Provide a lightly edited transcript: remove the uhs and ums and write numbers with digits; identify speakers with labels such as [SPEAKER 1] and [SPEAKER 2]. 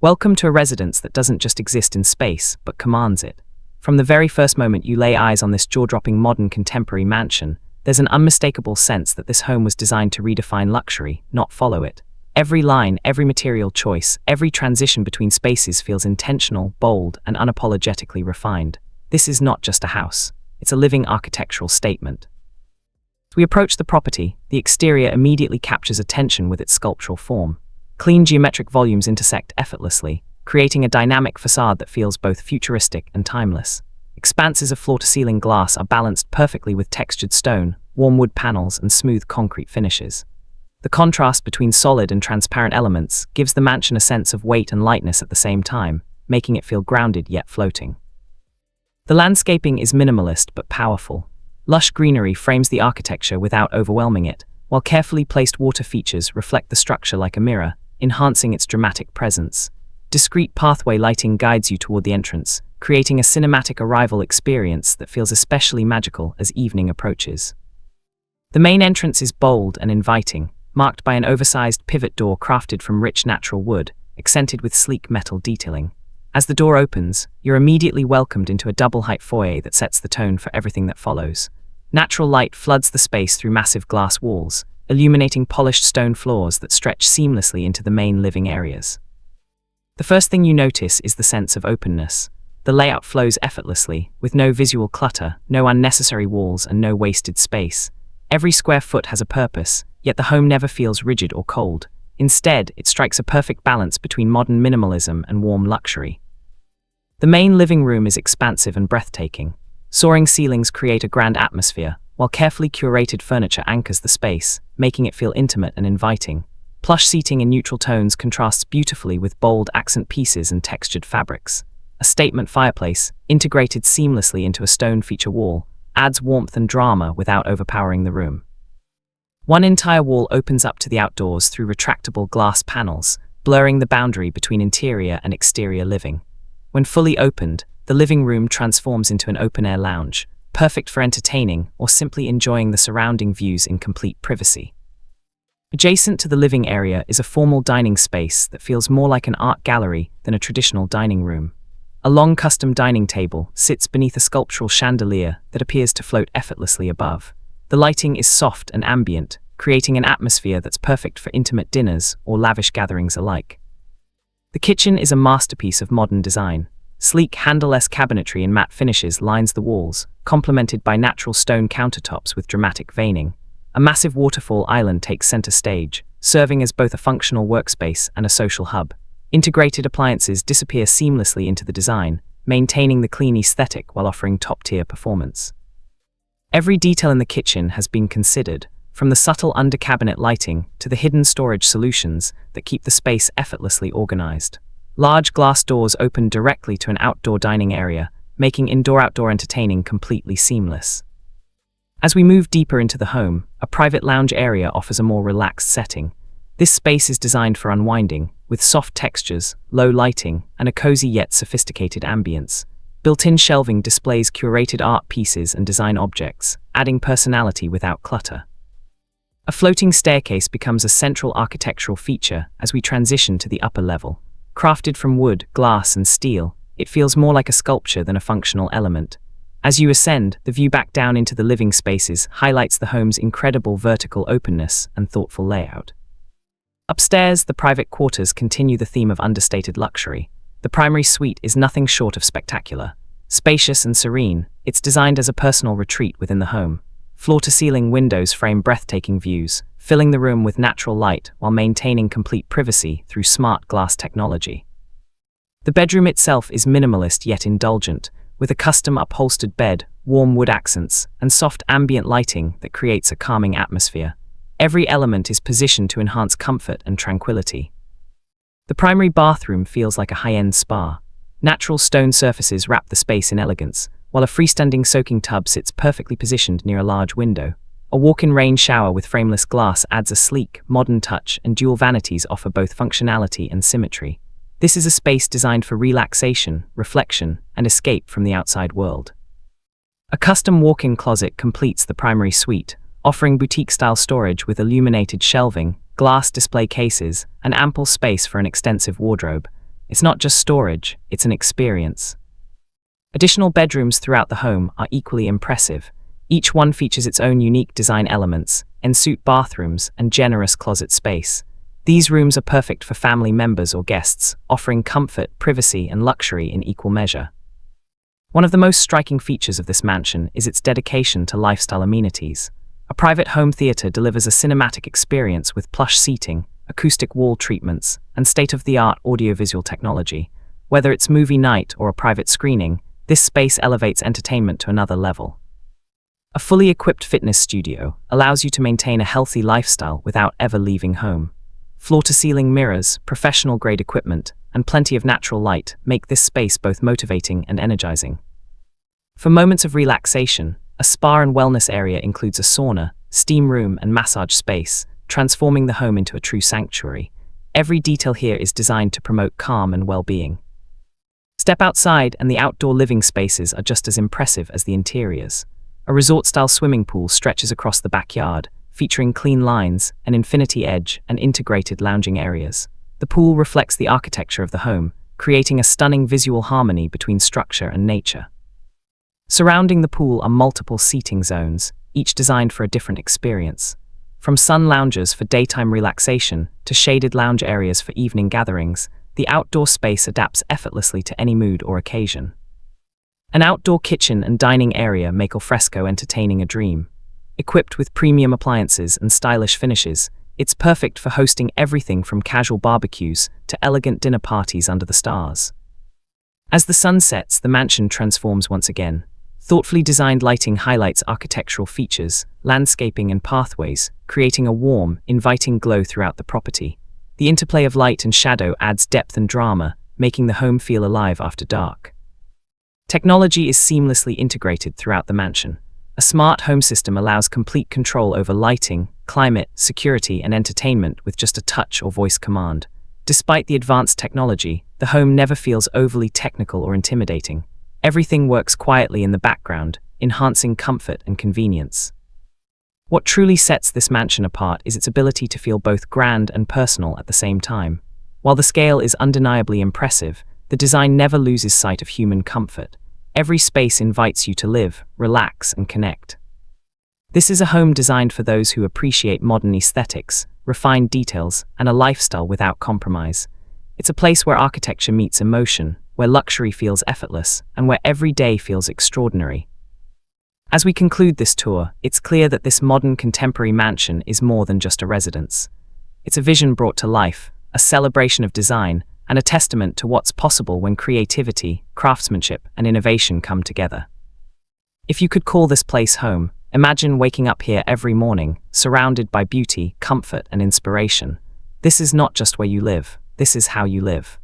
[SPEAKER 1] Welcome to a residence that doesn't just exist in space, but commands it. From the very first moment you lay eyes on this jaw-dropping modern contemporary mansion, there's an unmistakable sense that this home was designed to redefine luxury, not follow it. Every line, every material choice, every transition between spaces feels intentional, bold, and unapologetically refined. This is not just a house. It's a living architectural statement. As we approach the property, the exterior immediately captures attention with its sculptural form. Clean geometric volumes intersect effortlessly, creating a dynamic facade that feels both futuristic and timeless. Expanses of floor-to-ceiling glass are balanced perfectly with textured stone, warm wood panels, and smooth concrete finishes. The contrast between solid and transparent elements gives the mansion a sense of weight and lightness at the same time, making it feel grounded yet floating. The landscaping is minimalist but powerful. Lush greenery frames the architecture without overwhelming it, while carefully placed water features reflect the structure like a mirror, enhancing its dramatic presence. Discreet pathway lighting guides you toward the entrance, creating a cinematic arrival experience that feels especially magical as evening approaches. The main entrance is bold and inviting, marked by an oversized pivot door crafted from rich natural wood, accented with sleek metal detailing. As the door opens, you're immediately welcomed into a double-height foyer that sets the tone for everything that follows. Natural light floods the space through massive glass walls, illuminating polished stone floors that stretch seamlessly into the main living areas. The first thing you notice is the sense of openness. The layout flows effortlessly, with no visual clutter, no unnecessary walls, and no wasted space. Every square foot has a purpose, yet the home never feels rigid or cold. Instead, it strikes a perfect balance between modern minimalism and warm luxury. The main living room is expansive and breathtaking. Soaring ceilings create a grand atmosphere, while carefully curated furniture anchors the space, making it feel intimate and inviting. Plush seating in neutral tones contrasts beautifully with bold accent pieces and textured fabrics. A statement fireplace, integrated seamlessly into a stone feature wall, adds warmth and drama without overpowering the room. One entire wall opens up to the outdoors through retractable glass panels, blurring the boundary between interior and exterior living. When fully opened, the living room transforms into an open-air lounge, perfect for entertaining or simply enjoying the surrounding views in complete privacy. Adjacent to the living area is a formal dining space that feels more like an art gallery than a traditional dining room. A long custom dining table sits beneath a sculptural chandelier that appears to float effortlessly above. The lighting is soft and ambient, creating an atmosphere that's perfect for intimate dinners or lavish gatherings alike. The kitchen is a masterpiece of modern design. Sleek, handleless cabinetry and matte finishes lines the walls, complemented by natural stone countertops with dramatic veining. A massive waterfall island takes center stage, serving as both a functional workspace and a social hub. Integrated appliances disappear seamlessly into the design, maintaining the clean aesthetic while offering top-tier performance. Every detail in the kitchen has been considered, from the subtle under-cabinet lighting to the hidden storage solutions that keep the space effortlessly organized. Large glass doors open directly to an outdoor dining area, making indoor-outdoor entertaining completely seamless. As we move deeper into the home, a private lounge area offers a more relaxed setting. This space is designed for unwinding, with soft textures, low lighting, and a cozy yet sophisticated ambience. Built-in shelving displays curated art pieces and design objects, adding personality without clutter. A floating staircase becomes a central architectural feature as we transition to the upper level. Crafted from wood, glass, and steel, it feels more like a sculpture than a functional element. As you ascend, the view back down into the living spaces highlights the home's incredible vertical openness and thoughtful layout. Upstairs, the private quarters continue the theme of understated luxury. The primary suite is nothing short of spectacular. Spacious and serene, it's designed as a personal retreat within the home. Floor-to-ceiling windows frame breathtaking views, filling the room with natural light while maintaining complete privacy through smart glass technology. The bedroom itself is minimalist yet indulgent, with a custom upholstered bed, warm wood accents, and soft ambient lighting that creates a calming atmosphere. Every element is positioned to enhance comfort and tranquility. The primary bathroom feels like a high-end spa. Natural stone surfaces wrap the space in elegance, while a freestanding soaking tub sits perfectly positioned near a large window. A walk-in rain shower with frameless glass adds a sleek, modern touch, and dual vanities offer both functionality and symmetry. This is a space designed for relaxation, reflection, and escape from the outside world. A custom walk-in closet completes the primary suite, offering boutique-style storage with illuminated shelving, glass display cases, and ample space for an extensive wardrobe. It's not just storage, it's an experience. Additional bedrooms throughout the home are equally impressive. Each one features its own unique design elements, ensuite bathrooms, and generous closet space. These rooms are perfect for family members or guests, offering comfort, privacy, and luxury in equal measure. One of the most striking features of this mansion is its dedication to lifestyle amenities. A private home theater delivers a cinematic experience with plush seating, acoustic wall treatments, and state-of-the-art audiovisual technology. Whether it's movie night or a private screening, this space elevates entertainment to another level. A fully equipped fitness studio allows you to maintain a healthy lifestyle without ever leaving home. Floor-to-ceiling mirrors, professional-grade equipment, and plenty of natural light make this space both motivating and energizing. For moments of relaxation, a spa and wellness area includes a sauna, steam room, and massage space, transforming the home into a true sanctuary. Every detail here is designed to promote calm and well-being. Step outside and the outdoor living spaces are just as impressive as the interiors. A resort-style swimming pool stretches across the backyard, featuring clean lines, an infinity edge, and integrated lounging areas. The pool reflects the architecture of the home, creating a stunning visual harmony between structure and nature. Surrounding the pool are multiple seating zones, each designed for a different experience. From sun loungers for daytime relaxation to shaded lounge areas for evening gatherings, the outdoor space adapts effortlessly to any mood or occasion. An outdoor kitchen and dining area make al fresco entertaining a dream. Equipped with premium appliances and stylish finishes, it's perfect for hosting everything from casual barbecues to elegant dinner parties under the stars. As the sun sets, the mansion transforms once again. Thoughtfully designed lighting highlights architectural features, landscaping, and pathways, creating a warm, inviting glow throughout the property. The interplay of light and shadow adds depth and drama, making the home feel alive after dark. Technology is seamlessly integrated throughout the mansion. A smart home system allows complete control over lighting, climate, security, and entertainment with just a touch or voice command. Despite the advanced technology, the home never feels overly technical or intimidating. Everything works quietly in the background, enhancing comfort and convenience. What truly sets this mansion apart is its ability to feel both grand and personal at the same time. While the scale is undeniably impressive, the design never loses sight of human comfort. Every space invites you to live, relax, and connect. This is a home designed for those who appreciate modern aesthetics, refined details, and a lifestyle without compromise. It's a place where architecture meets emotion, where luxury feels effortless, and where every day feels extraordinary. As we conclude this tour, it's clear that this modern contemporary mansion is more than just a residence. It's a vision brought to life, a celebration of design, and a testament to what's possible when creativity, craftsmanship, and innovation come together. If you could call this place home, imagine waking up here every morning, surrounded by beauty, comfort, and inspiration. This is not just where you live, this is how you live.